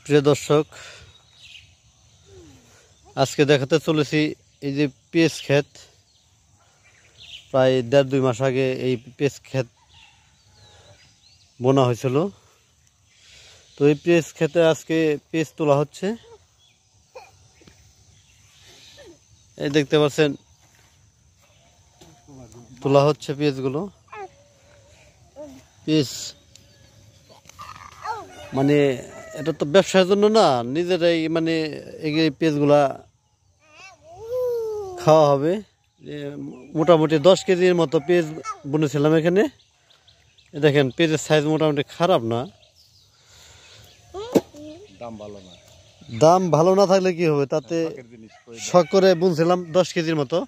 প্রিয় দর্শক, আজকে দেখাতে চলেছি এই যে পেঁয়াজ ক্ষেত। প্রায় ১.৫-২ মাস আগে এই পেঁয়াজ ক্ষেত বোনা হয়েছিল। তো এই পেঁয়াজ ক্ষেতে আজকে পেঁয়াজ তোলা হচ্ছে। এই দেখতে পাচ্ছেন তোলা হচ্ছে পেঁয়াজগুলো। পেঁয়াজ মানে এটা তো ব্যবসার জন্য না, নিজেরাই মানে এই পেঁয়াজগুলা খাওয়া হবে। মোটামুটি 10 কেজির মতো পেঁয়াজ বুনেছিলাম এখানে। দেখেন পেঁয়াজের সাইজ মোটামুটি খারাপ না। দাম ভালো না থাকলে কি হবে, তাতে শখ করে বুনছিলাম 10 কেজির মতো।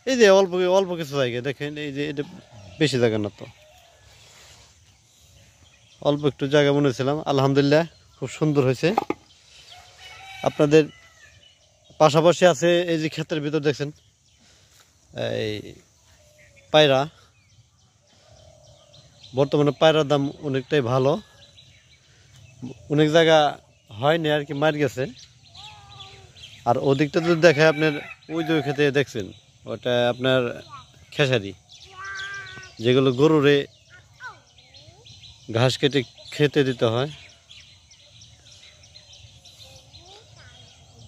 এই যে অল্প অল্প কিছু জায়গা দেখেন, এই যে এটা বেশি জায়গা না, তো অল্প একটু জায়গা বুনেছিলাম। আলহামদুলিল্লাহ খুব সুন্দর হয়েছে। আপনাদের পাশাপাশি আছে এই যে ক্ষেতের ভিতর দেখছেন এই পায়রা। বর্তমানে পায়রার দাম অনেকটাই ভালো, অনেক জায়গা হয়নি আর কি, মার গেছে। আর ওদিকটা যদি দেখে আপনার ওই যে খেতে দেখছেন, ওটা আপনার খেসারি, যেগুলো গরুরে ঘাস কেটে খেতে দিতে হয়।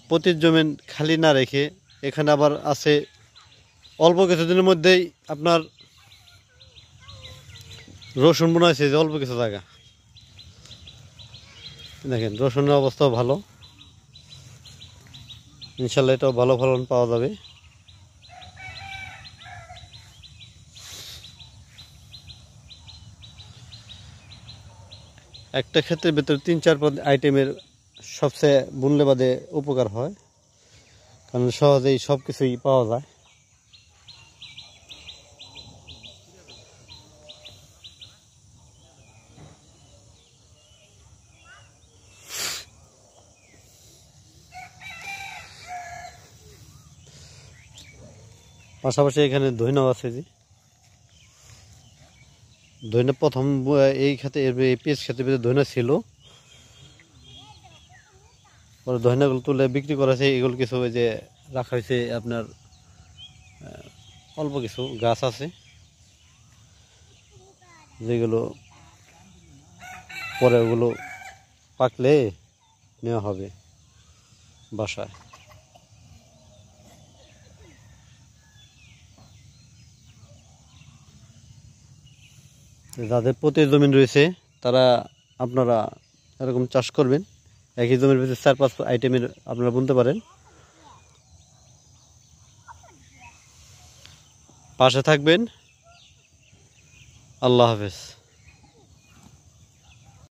পতির জমিন খালি না রেখে এখানে আবার আছে অল্প কিছুদিনের মধ্যেই আপনার রসুন বোনা হয়েছে। যে অল্প কিছু জায়গা দেখেন, রসুনের অবস্থাও ভালো। ইনশাল্লাহ এটাও ভালো ফলন পাওয়া যাবে। একটা ক্ষেত্রের ভিতরে ৩-৪ আইটেমের সবচেয়ে বুনলে বাদে উপকার হয়, কারণ সহজেই সব কিছুই পাওয়া যায়। পাশাপাশি এখানে ধইনাও আছে। যে ধইনা প্রথম এই খেতে এই পেঁয়াজ খেতে ভিতরে ধইনা ছিল, পরে ধইনাগুলো তুলে বিক্রি করা হয়েছে। এগুলো কিছু ওই যে রাখা হয়েছে আপনার অল্প কিছু গাছ আছে, যেগুলো পরে ওগুলো পাকলে নেওয়া হবে বাসায়। যাদের প্রতি জমিন রয়েছে তারা আপনারা এরকম চাষ করবেন। একই জমির ভিতরে 4-5 আইটেমের আপনারা বুনতে পারেন। পাশে থাকবেন। আল্লাহ হাফেজ।